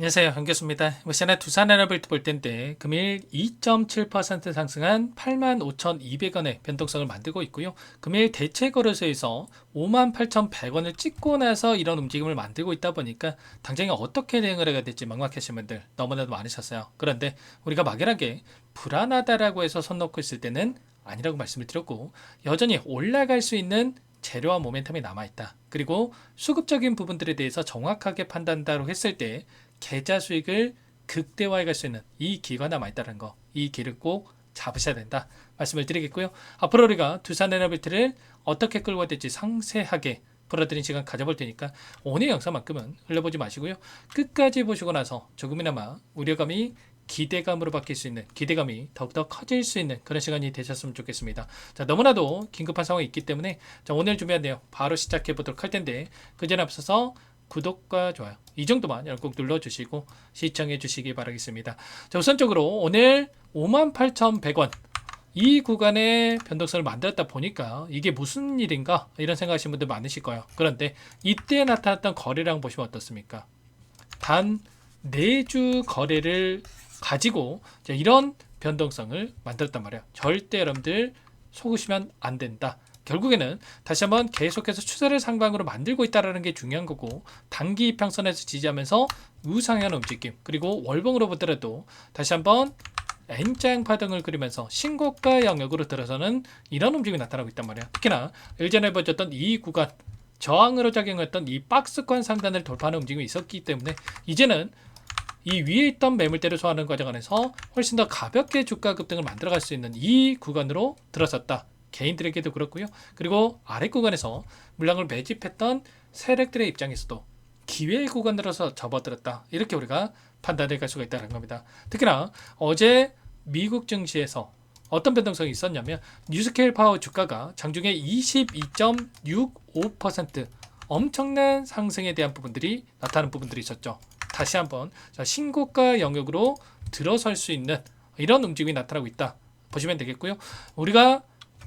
안녕하세요. 한교수입니다. 시간에 두산에너빌트 볼 텐데 금일 2.7% 상승한 85,200원의 변동성을 만들고 있고요. 금일 대체 거래소에서 58,100원을 찍고 나서 이런 움직임을 만들고 있다 보니까 당장에 어떻게 대응을 해야 될지 막막하신 분들 너무나도 많으셨어요. 그런데 우리가 막연하게 불안하다라고 해서 손 놓고 있을 때는 아니라고 말씀을 드렸고, 여전히 올라갈 수 있는 재료와 모멘텀이 남아있다. 그리고 수급적인 부분들에 대해서 정확하게 판단한다고 했을 때 계좌 수익을 극대화해 갈 수 있는 이 기회가 남아있다는 거, 이 기회를 꼭 잡으셔야 된다 말씀을 드리겠고요. 앞으로 우리가 두산에너빌트를 어떻게 끌고 될지 상세하게 풀어드린 시간 가져볼 테니까 오늘 영상만큼은 흘려보지 마시고요. 끝까지 보시고 나서 조금이나마 우려감이 기대감으로 바뀔 수 있는, 기대감이 더욱더 커질 수 있는 그런 시간이 되셨으면 좋겠습니다. 자, 너무나도 긴급한 상황이 있기 때문에 오늘 준비한 내용 바로 시작해 보도록 할 텐데, 그 전에 앞서서 구독과 좋아요 이 정도만 꼭 눌러주시고 시청해 주시기 바라겠습니다. 자, 우선적으로 오늘 58,100원 이 구간에 변동성을 만들었다 보니까 이게 무슨 일인가 이런 생각하시는 분들 많으실 거예요. 그런데 이때 나타났던 거래량 보시면 어떻습니까? 단 4주 거래를 가지고 이런 변동성을 만들었단 말이에요. 절대 여러분들 속으시면 안 된다. 결국에는 다시 한번 계속해서 추세를 상방으로 만들고 있다는 게 중요한 거고, 단기 이평선에서 지지하면서 우상향 움직임, 그리고 월봉으로 보더라도 다시 한번 N장 파동을 그리면서 신고가 영역으로 들어서는 이런 움직임이 나타나고 있단 말이야. 특히나 일전에 보여줬던 이 구간 저항으로 작용했던 이 박스권 상단을 돌파하는 움직임이 있었기 때문에 이제는 이 위에 있던 매물대를 소화하는 과정 안에서 훨씬 더 가볍게 주가 급등을 만들어갈 수 있는 이 구간으로 들어섰다. 개인들에게도 그렇고요. 그리고 아래 구간에서 물량을 매집했던 세력들의 입장에서도 기회 구간으로서 접어들었다. 이렇게 우리가 판단해 갈 수가 있다는 겁니다. 특히나 어제 미국 증시에서 어떤 변동성이 있었냐면 뉴스케일 파워 주가가 장중에 22.65% 엄청난 상승에 대한 부분들이 나타나는 부분들이 있었죠. 다시 한번 신고가 영역으로 들어설 수 있는 이런 움직임이 나타나고 있다 보시면 되겠고요. 우리가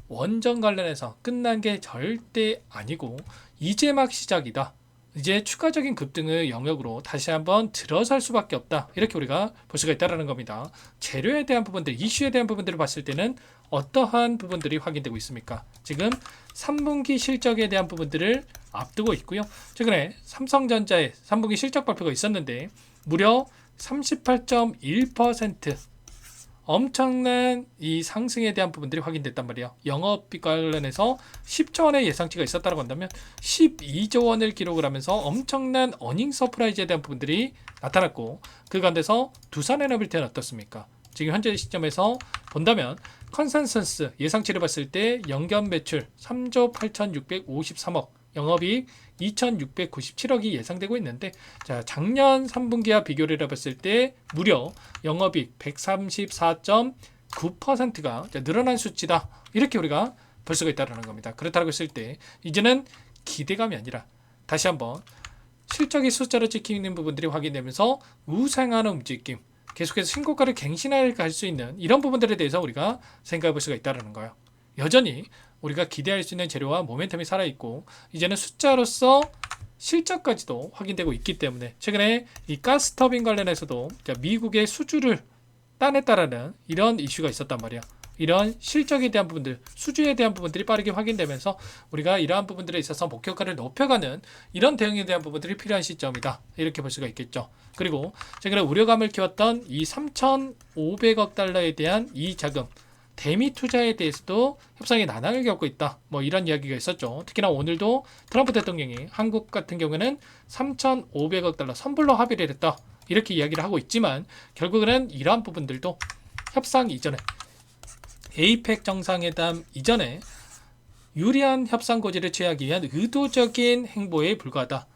원전 관련해서 끝난 게 절대 아니고 이제 막 시작이다. 이제 추가적인 급등의 영역으로 다시 한번 들어설 수밖에 없다. 이렇게 우리가 볼 수가 있다는 겁니다. 재료에 대한 부분들, 이슈에 대한 부분들을 봤을 때는 어떠한 부분들이 확인되고 있습니까? 지금 3분기 실적에 대한 부분들을 앞두고 있고요. 최근에 삼성전자의 3분기 실적 발표가 있었는데 무려 38.1% 엄청난 이 상승에 대한 부분들이 확인됐단 말이에요. 영업비 관련해서 10조 원의 예상치가 있었다고 한다면 12조 원을 기록을 하면서 엄청난 어닝 서프라이즈에 대한 부분들이 나타났고, 그 가운데서 두산에너빌트는 어떻습니까? 지금 현재 시점에서 본다면 컨센서스 예상치를 봤을 때 연결 매출 3조 8,653억, 영업이익 2,697억이 예상되고 있는데, 자, 작년 3분기와 비교를 해봤을 때 무려 영업이익 134.9%가 늘어난 수치다. 이렇게 우리가 볼 수가 있다는 겁니다. 그렇다고 했을 때 이제는 기대감이 아니라 다시 한번 실적의 숫자로 찍히는 부분들이 확인되면서 우상하는 움직임, 계속해서 신고가를 갱신할 수 있는 이런 부분들에 대해서 우리가 생각해 볼 수가 있다는 거예요. 여전히 우리가 기대할 수 있는 재료와 모멘텀이 살아있고 이제는 숫자로서 실적까지도 확인되고 있기 때문에 최근에 이 가스터빈 관련해서도 미국의 수주를 따냈다라는 이런 이슈가 있었단 말이야. 이런 실적에 대한 부분들, 수주에 대한 부분들이 빠르게 확인되면서 우리가 이러한 부분들에 있어서 목표가를 높여가는 이런 대응에 대한 부분들이 필요한 시점이다. 이렇게 볼 수가 있겠죠. 그리고 최근에 우려감을 키웠던 이 3,500억 달러에 대한 이 자금, 대미 투자에 대해서도 협상이 난항을 겪고 있다. 뭐 이런 이야기가 있었죠. 특히나 오늘도 트럼프 대통령이 한국 같은 경우에는 3,500억 달러 선불로 합의를 했다. 이렇게 이야기를 하고 있지만 결국에는 이러한 부분들도 협상 이전에, 에이펙 정상회담 이전에 유리한 협상 고지를 취하기 위한 의도적인 행보에 불과하다.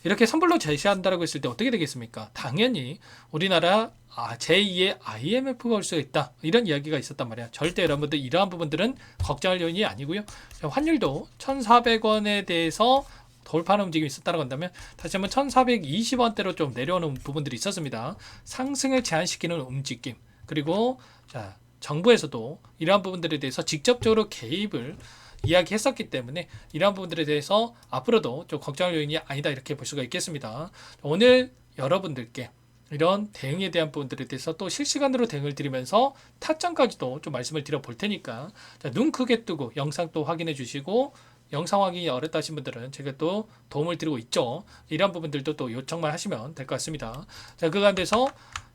이렇게 선불로 제시한다고 했을 때 어떻게 되겠습니까? 당연히 우리나라 제2의 IMF가 올 수가 있다. 이런 이야기가 있었단 말이야. 절대 여러분들 이러한 부분들은 걱정할 요인이 아니고요. 환율도 1,400원에 대해서 돌파하는 움직임이 있었다고 한다면 다시 한번 1,420원대로 좀 내려오는 부분들이 있었습니다. 상승을 제한시키는 움직임. 그리고 정부에서도 이러한 부분들에 대해서 직접적으로 개입을 이야기했었기 때문에 이러한 부분들에 대해서 앞으로도 좀 걱정할 요인이 아니다 이렇게 볼 수가 있겠습니다. 오늘 여러분들께 이런 대응에 대한 부분들에 대해서 또 실시간으로 대응을 드리면서 타점까지도 좀 말씀을 드려 볼 테니까 자, 눈 크게 뜨고 영상 또 확인해 주시고 영상 확인이 어렵다 하신 분들은 제가 또 도움을 드리고 있죠. 이런 부분들도 또 요청만 하시면 될 것 같습니다. 자, 그 가운데서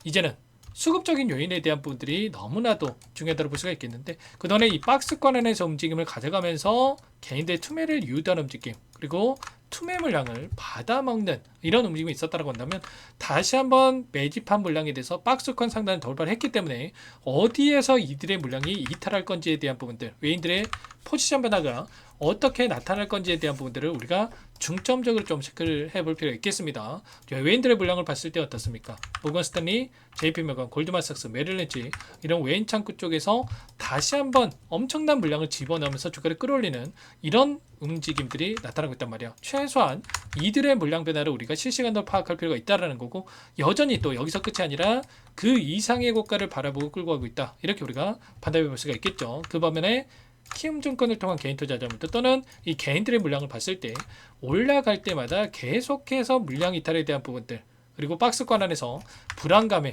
이제는 수급적인 요인에 대한 부분들이 너무나도 중요하다고 볼 수가 있겠는데 그동안에 이 박스권 안에서 움직임을 가져가면서 개인들의 투매를 유도하는 움직임 그리고 투매 물량을 받아먹는 이런 움직임이 있었다고 한다면 다시 한번 매집한 물량에 대해서 박스권 상단을 돌발했기 때문에 어디에서 이들의 물량이 이탈할 건지에 대한 부분들 외인들의 포지션 변화가 어떻게 나타날 건지에 대한 부분들을 우리가 중점적으로 좀 체크를 해볼 필요가 있겠습니다. 외인들의 물량을 봤을 때 어떻습니까? 모건 스탠리, JP모건, 골드만삭스, 메릴린치 이런 외인 창구 쪽에서 다시 한번 엄청난 물량을 집어넣으면서 주가를 끌어올리는 이런 움직임들이 나타나고 있단 말이에요. 최소한 이들의 물량 변화를 우리가 실시간으로 파악할 필요가 있다라는 거고 여전히 또 여기서 끝이 아니라 그 이상의 고가를 바라보고 끌고 가고 있다. 이렇게 우리가 판단해 볼 수가 있겠죠. 그 반면에 키움증권을 통한 개인 투자자분들 또는 이 개인들의 물량을 봤을 때 올라갈 때마다 계속해서 물량 이탈에 대한 부분들 그리고 박스권 안에서 불안감에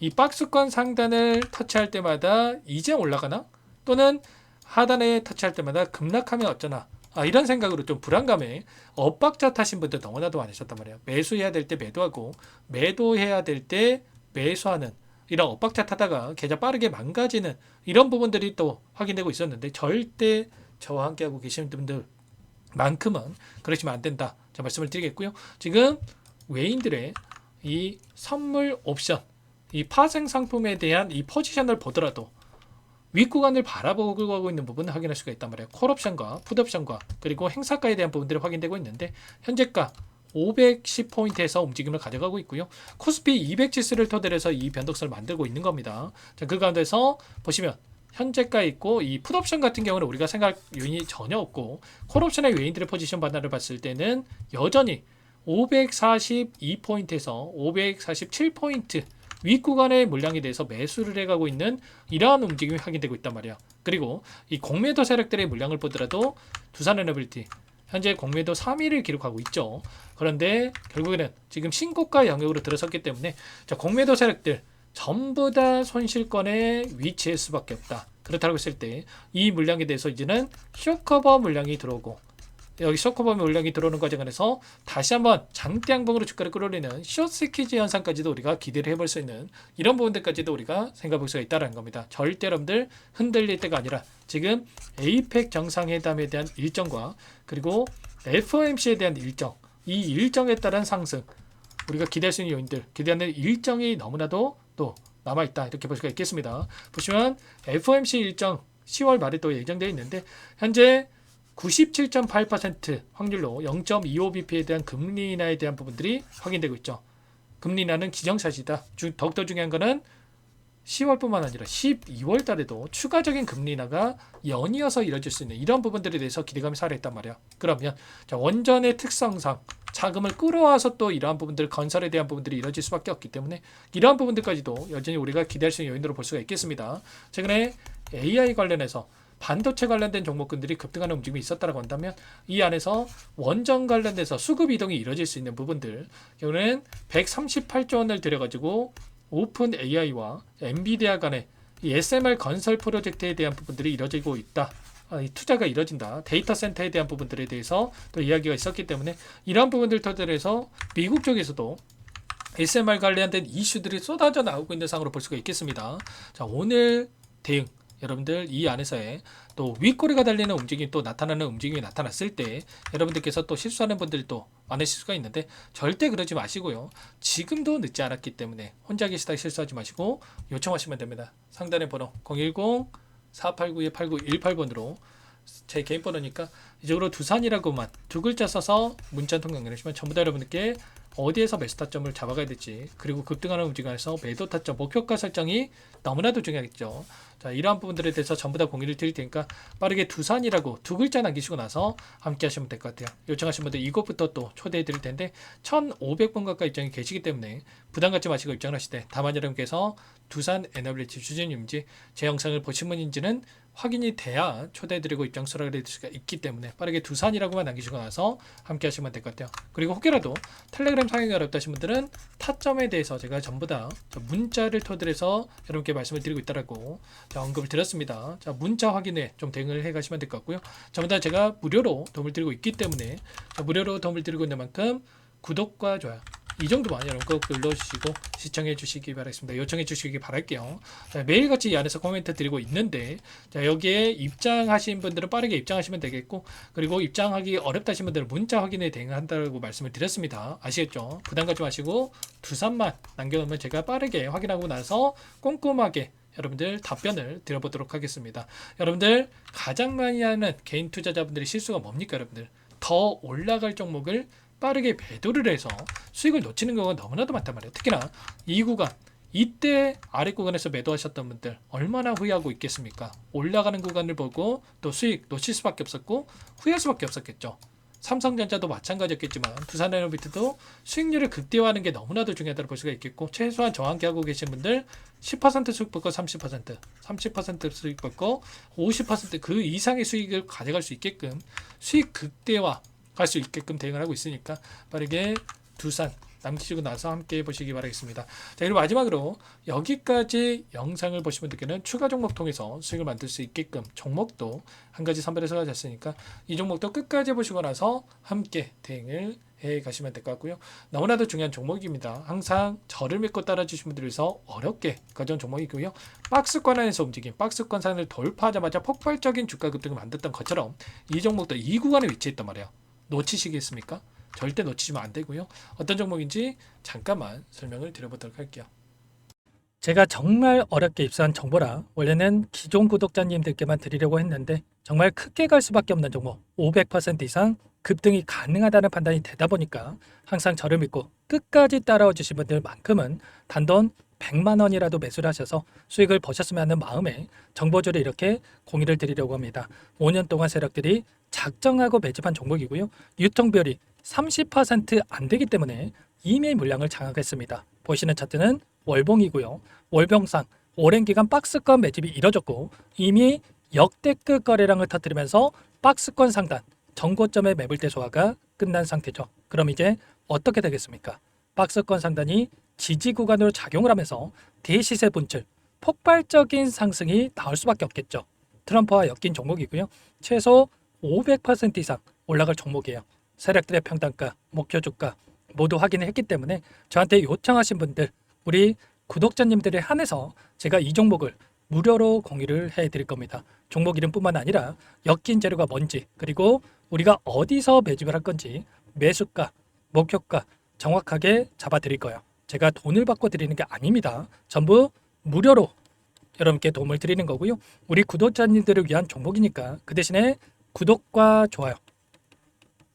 이 박스권 상단을 터치할 때마다 이제 올라가나? 또는 하단에 터치할 때마다 급락하면 어쩌나? 이런 생각으로 좀 불안감에 엇박자 타신 분들 너무나도 많으셨단 말이에요. 매수해야 될 때 매도하고 매도해야 될 때 매수하는 이런 엇박자 타다가 계좌 빠르게 망가지는 이런 부분들이 또 확인되고 있었는데 절대 저와 함께하고 계시는 분들만큼은 그러시면 안 된다. 자, 말씀을 드리겠고요. 지금 외인들의 이 선물 옵션, 이 파생 상품에 대한 이 포지션을 보더라도 윗구간을 바라보고 끌고 가고 있는 부분을 확인할 수가 있단 말이에요. 콜옵션과 풋옵션과 그리고 행사가에 대한 부분들이 확인되고 있는데 현재가 510포인트에서 움직임을 가져가고 있고요. 코스피 200 지수를 토대로 해서 이 변동성을 만들고 있는 겁니다. 자, 그 가운데서 보시면 현재가 있고 이 풋옵션 같은 경우는 우리가 생각 요인이 전혀 없고 콜옵션의 외인들의 포지션 반환을 봤을 때는 여전히 542포인트에서 547포인트 윗구간의 물량에 대해서 매수를 해가고 있는 이러한 움직임이 확인되고 있단 말이야. 그리고 이 공매도 세력들의 물량을 보더라도 두산에너빌티 현재 공매도 3위를 기록하고 있죠. 그런데 결국에는 지금 신고가 영역으로 들어섰기 때문에 자, 공매도 세력들 전부 다 손실권에 위치할 수밖에 없다. 그렇다고 했을 때 이 물량에 대해서 이제는 쇼커버 물량이 들어오고 여기 쇼커버 물량이 들어오는 과정 안에서 다시 한번 장대양봉으로 주가를 끌어올리는 숏스퀴즈 현상까지도 우리가 기대를 해볼 수 있는 이런 부분들까지도 우리가 생각해 볼 수가 있다는 겁니다. 절대 여러분들 흔들릴 때가 아니라 지금 에이펙 정상회담에 대한 일정과 그리고 FOMC에 대한 일정 이 일정에 따른 상승 우리가 기대할 수 있는 요인들 기대하는 일정이 너무나도 또 남아있다 이렇게 볼 수가 있겠습니다. 보시면 FOMC 일정 10월 말에 또 예정되어 있는데 현재 97.8% 확률로 0.25bp에 대한 금리 인하에 대한 부분들이 확인되고 있죠. 금리 인하는 기정사실이다. 더욱더 중요한 것은 10월뿐만 아니라 12월 달에도 추가적인 금리 인하가 연이어서 이뤄질 수 있는 이런 부분들에 대해서 기대감이 살아있단 말이야. 그러면 자, 원전의 특성상 자금을 끌어와서 또 이러한 부분들 건설에 대한 부분들이 이뤄질 수밖에 없기 때문에 이러한 부분들까지도 여전히 우리가 기대할 수 있는 요인으로 볼 수가 있겠습니다. 최근에 AI 관련해서 반도체 관련된 종목군들이 급등하는 움직임이 있었다고 한다면 이 안에서 원전 관련돼서 수급 이동이 이루어질 수 있는 부분들 경우는 138조 원을 들여가지고 오픈 AI와 엔비디아 간의 이 SMR 건설 프로젝트에 대한 부분들이 이루어지고 있다. 이 투자가 이루어진다. 데이터 센터에 대한 부분들에 대해서 또 이야기가 있었기 때문에 이러한 부분들 토대로 해서 미국 쪽에서도 SMR 관련된 이슈들이 쏟아져 나오고 있는 상으로 볼 수가 있겠습니다. 자, 오늘 대응 여러분들 이 안에서의 또 윗꼬리가 달리는 움직임이 또 나타나는 움직임이 나타났을 때 여러분들께서 또 실수하는 분들도 많으실 수가 있는데 절대 그러지 마시고요. 지금도 늦지 않았기 때문에 혼자 계시다 실수하지 마시고 요청하시면 됩니다. 상단의 번호 010-489-8918번으로 제 개인 번호니까 이쪽으로 두산이라고만 두 글자 써서 문자 통화 연결하시면 전부 다 여러분들께 어디에서 매수 타점을 잡아가야 될지 그리고 급등하는 움직임에서 매도 타점 목표가 설정이 너무나도 중요하겠죠. 자, 이러한 부분들에 대해서 전부 다 공유를 드릴 테니까 빠르게 두산이라고 두 글자 남기시고 나서 함께 하시면 될 것 같아요. 요청하신 분들 이것부터 또 초대해 드릴 텐데 1,500분 가까이 입장이 계시기 때문에 부담 갖지 마시고 입장을 하실 때 다만 여러분께서 두산 에너빌리티 주주님인지 제 영상을 보신 분인지는 확인이 돼야 초대해드리고 입장 수락을 해드릴 수가 있기 때문에 빠르게 두산이라고만 남기시고 나서 함께 하시면 될 것 같아요. 그리고 혹여라도 텔레그램 텔레그램 사용이 어렵다 하신 분들은 타점에 대해서 제가 전부 다 문자를 토대로 해서 여러분께 말씀을 드리고 있다라고 언급을 드렸습니다. 자, 문자 확인에 좀 대응을 해 가시면 될 것 같고요. 전부 다 제가 무료로 도움을 드리고 있기 때문에 무료로 도움을 드리고 있는 만큼 구독과 좋아요 이 정도만 여러분 꼭 눌러주시고 시청해 주시기 바라겠습니다. 요청해 주시기 바랄게요. 자, 매일같이 이 안에서 코멘트 드리고 있는데 자, 여기에 입장하신 분들은 빠르게 입장하시면 되겠고 그리고 입장하기 어렵다 하신 분들은 문자 확인에 대응한다고 말씀을 드렸습니다. 아시겠죠? 부담 갖지 마시고 두산만 남겨놓으면 제가 빠르게 확인하고 나서 꼼꼼하게 여러분들 답변을 드려보도록 하겠습니다. 여러분들 가장 많이 하는 개인 투자자분들의 실수가 뭡니까? 여러분들 더 올라갈 종목을 빠르게 매도를 해서 수익을 놓치는 경우가 너무나도 많단 말이에요. 특히나 이 구간 이때 아래 구간에서 매도하셨던 분들 얼마나 후회하고 있겠습니까? 올라가는 구간을 보고 또 수익 놓칠 수밖에 없었고 후회할 수밖에 없었겠죠. 삼성전자도 마찬가지였겠지만 두산에너비트도 수익률을 극대화하는 게 너무나도 중요하다고 볼 수가 있겠고 최소한 저항기 하고 계신 분들 10% 수익 받고 30% 수익 받고 50%그 이상의 수익을 가져갈 수 있게끔 수익 극대화 갈 수 있게끔 대응을 하고 있으니까 빠르게 두산 남기시고 나서 함께 보시기 바라겠습니다. 자, 그리고 마지막으로 여기까지 영상을 보신 분들께는 추가 종목 통해서 수익을 만들 수 있게끔 종목도 한 가지 선별해서 가졌으니까 이 종목도 끝까지 보시고 나서 함께 대응을 해 가시면 될 것 같고요. 너무나도 중요한 종목입니다. 항상 저를 믿고 따라주신 분들 위해서 어렵게 가져온 종목이고요. 박스권 안에서 움직임, 박스권 산을 돌파하자마자 폭발적인 주가 급등을 만들었던 것처럼 이 종목도 이 구간에 위치했단 말이에요. 놓치시겠습니까? 절대 놓치시면 안 되고요. 어떤 종목인지 잠깐만 설명을 드려보도록 할게요. 제가 정말 어렵게 입수한 정보라 원래는 기존 구독자님들께만 드리려고 했는데 정말 크게 갈 수밖에 없는 종목 500% 이상 급등이 가능하다는 판단이 되다 보니까 항상 저를 믿고 끝까지 따라와 주신 분들만큼은 단돈 100만 원이라도 매수를 하셔서 수익을 보셨으면 하는 마음에 정보주를 이렇게 공유를 드리려고 합니다. 5년 동안 세력들이 작정하고 매집한 종목이고요. 유통비율이 30%안 되기 때문에 이미 물량을 장악했습니다. 보시는 차트는 월봉이고요. 월봉상 오랜 기간 박스권 매집이 이뤄졌고 이미 역대급 거래량을 터뜨리면서 박스권 상단 전고점의 매물대 소화가 끝난 상태죠. 그럼 이제 어떻게 되겠습니까? 박스권 상단이 지지 구간으로 작용을 하면서 대시세 분출, 폭발적인 상승이 나올 수밖에 없겠죠. 트럼프와 엮인 종목이고요. 최소 500% 이상 올라갈 종목이에요. 세력들의 평단가, 목표 주가 모두 확인을 했기 때문에 저한테 요청하신 분들, 우리 구독자님들에 한해서 제가 이 종목을 무료로 공유를 해드릴 겁니다. 종목 이름뿐만 아니라 엮인 재료가 뭔지 그리고 우리가 어디서 매집을 할 건지 매수가, 목표가 정확하게 잡아드릴 거예요. 제가 돈을 받고 드리는 게 아닙니다. 전부 무료로 여러분께 도움을 드리는 거고요. 우리 구독자님들을 위한 종목이니까 그 대신에 구독과 좋아요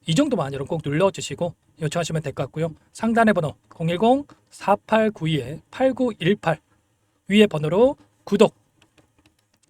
이 정도만 여러분 꼭 눌러주시고 요청하시면 될 것 같고요. 상단의 번호 010-4892-8918 위에 번호로 구독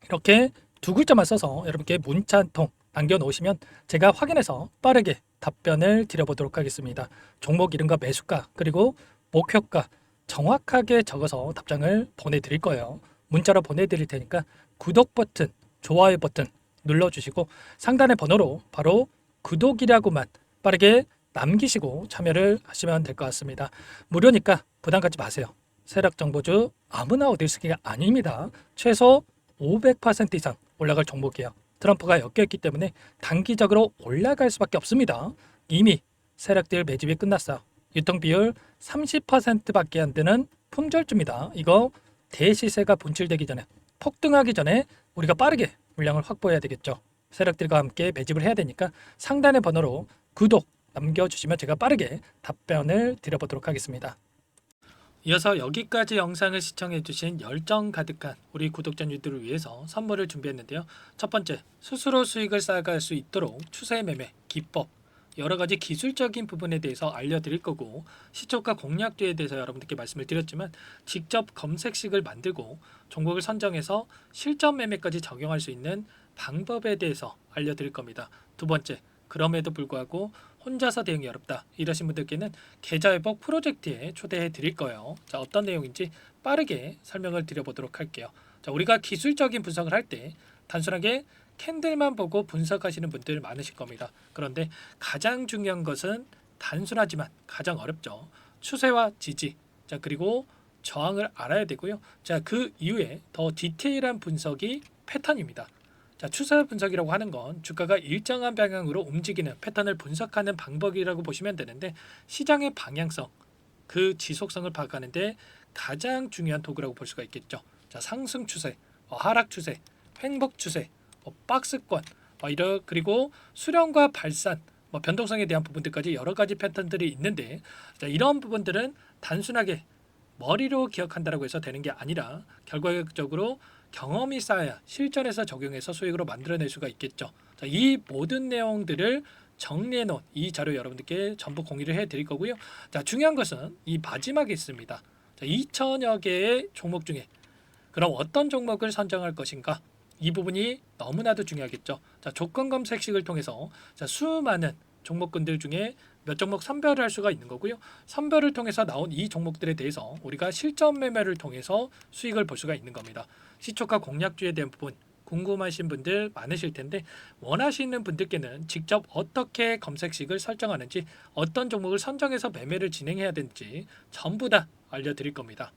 이렇게 두 글자만 써서 여러분께 문자 한 통 남겨놓으시면 제가 확인해서 빠르게 답변을 드려보도록 하겠습니다. 종목 이름과 매수가 그리고 목표가 정확하게 적어서 답장을 보내드릴 거예요. 문자로 보내드릴 테니까 구독 버튼, 좋아요 버튼 눌러주시고 상단의 번호로 바로 구독이라고만 빠르게 남기시고 참여를 하시면 될 것 같습니다. 무료니까 부담 갖지 마세요. 세력정보주 아무나 얻을 수 있는 게 아닙니다. 최소 500% 이상 올라갈 종목이에요. 트럼프가 엮여있기 때문에 단기적으로 올라갈 수밖에 없습니다. 이미 세력들 매집이 끝났어요. 유통비율 30%밖에 안 되는 품절주입니다. 이거 대시세가 분출되기 전에 폭등하기 전에 우리가 빠르게 물량을 확보해야 되겠죠. 세력들과 함께 매집을 해야 되니까 상단의 번호로 구독 남겨주시면 제가 빠르게 답변을 드려보도록 하겠습니다. 이어서 여기까지 영상을 시청해주신 열정 가득한 우리 구독자님들을 위해서 선물을 준비했는데요. 첫 번째, 스스로 수익을 쌓아갈 수 있도록 추세 매매 기법 여러가지 기술적인 부분에 대해서 알려드릴 거고 시초가 공략주에 대해서 여러분들께 말씀을 드렸지만 직접 검색식을 만들고 종목을 선정해서 실전 매매까지 적용할 수 있는 방법에 대해서 알려드릴 겁니다. 두 번째, 그럼에도 불구하고 혼자서 대응이 어렵다 이러신 분들께는 계좌회복 프로젝트에 초대해 드릴 거예요. 자, 어떤 내용인지 빠르게 설명을 드려보도록 할게요. 자, 우리가 기술적인 분석을 할 때 단순하게 캔들만 보고 분석하시는 분들 많으실 겁니다. 그런데 가장 중요한 것은 단순하지만 가장 어렵죠. 추세와 지지, 자 그리고 저항을 알아야 되고요. 자 그 이후에 더 디테일한 분석이 패턴입니다. 자 추세 분석이라고 하는 건 주가가 일정한 방향으로 움직이는 패턴을 분석하는 방법이라고 보시면 되는데, 시장의 방향성, 그 지속성을 파악하는데 가장 중요한 도구라고 볼 수가 있겠죠. 자 상승 추세, 하락 추세, 횡복 추세, 박스권, 그리고 수렴과 발산, 변동성에 대한 부분들까지 여러 가지 패턴들이 있는데, 자, 이런 부분들은 단순하게 머리로 기억한다고 해서 되는 게 아니라 결과적으로 경험이 쌓아야 실전에서 적용해서 수익으로 만들어낼 수가 있겠죠. 자, 이 모든 내용들을 정리해 놓은 이 자료 여러분들께 전부 공유를 해 드릴 거고요. 자, 중요한 것은 이 마지막에 있습니다. 자, 2천여 개의 종목 중에 그럼 어떤 종목을 선정할 것인가? 이 부분이 너무나도 중요하겠죠. 자, 조건 검색식을 통해서 자, 수많은 종목군들 중에 몇 종목 선별을 할 수가 있는 거고요. 선별을 통해서 나온 이 종목들에 대해서 우리가 실전 매매를 통해서 수익을 볼 수가 있는 겁니다. 시초가 공략주에 대한 부분 궁금하신 분들 많으실 텐데, 원하시는 분들께는 직접 어떻게 검색식을 설정하는지, 어떤 종목을 선정해서 매매를 진행해야 되는지 전부 다 알려드릴 겁니다.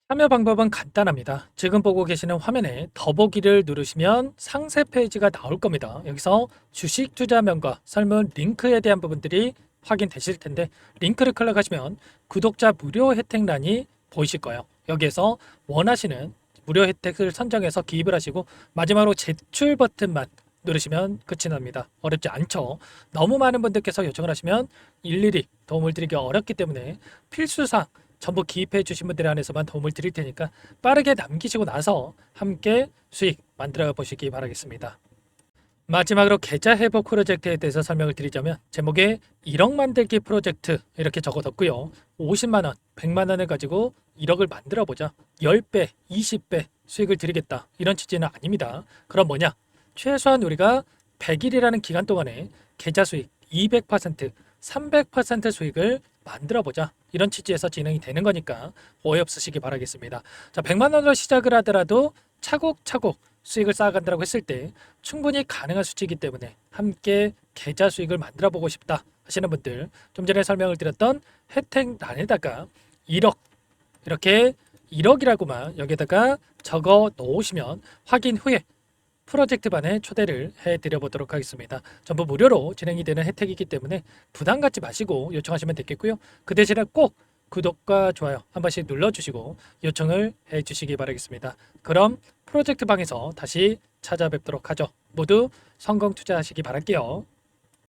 참여 방법은 간단합니다. 지금 보고 계시는 화면에 더보기를 누르시면 상세 페이지가 나올 겁니다. 여기서 주식 투자명과 설문 링크에 대한 부분들이 확인되실 텐데, 링크를 클릭하시면 구독자 무료 혜택란이 보이실 거예요. 여기에서 원하시는 무료 혜택을 선정해서 기입을 하시고 마지막으로 제출 버튼만 누르시면 끝이 납니다. 어렵지 않죠? 너무 많은 분들께서 요청을 하시면 일일이 도움을 드리기 어렵기 때문에 필수사항 전부 기입해 주신 분들에 한해서만 도움을 드릴 테니까 빠르게 남기시고 나서 함께 수익 만들어 보시기 바라겠습니다. 마지막으로 계좌 회복 프로젝트에 대해서 설명을 드리자면, 제목에 1억 만들기 프로젝트 이렇게 적어뒀고요. 50만 원, 100만 원을 가지고 1억을 만들어 보자. 10배, 20배 수익을 드리겠다. 이런 취지는 아닙니다. 그럼 뭐냐? 최소한 우리가 100일이라는 기간 동안에 계좌 수익 200%, 300% 수익을 만들어 보자. 이런 취지에서 진행이 되는 거니까 오해 없으시기 바라겠습니다. 자, 100만 원으로 시작을 하더라도 차곡차곡 수익을 쌓아간다고 했을 때 충분히 가능한 수치이기 때문에 함께 계좌 수익을 만들어 보고 싶다 하시는 분들, 좀 전에 설명을 드렸던 혜택란에다가 1억, 이렇게 1억이라고만 여기다가 적어 놓으시면 확인 후에 프로젝트반에 초대를 해드려 보도록 하겠습니다. 전부 무료로 진행이 되는 혜택이기 때문에 부담 갖지 마시고 요청하시면 되겠고요. 그 대신에 꼭 구독과 좋아요 한 번씩 눌러주시고 요청을 해주시기 바라겠습니다. 그럼 프로젝트 방에서 다시 찾아뵙도록 하죠. 모두 성공 투자하시기 바랄게요.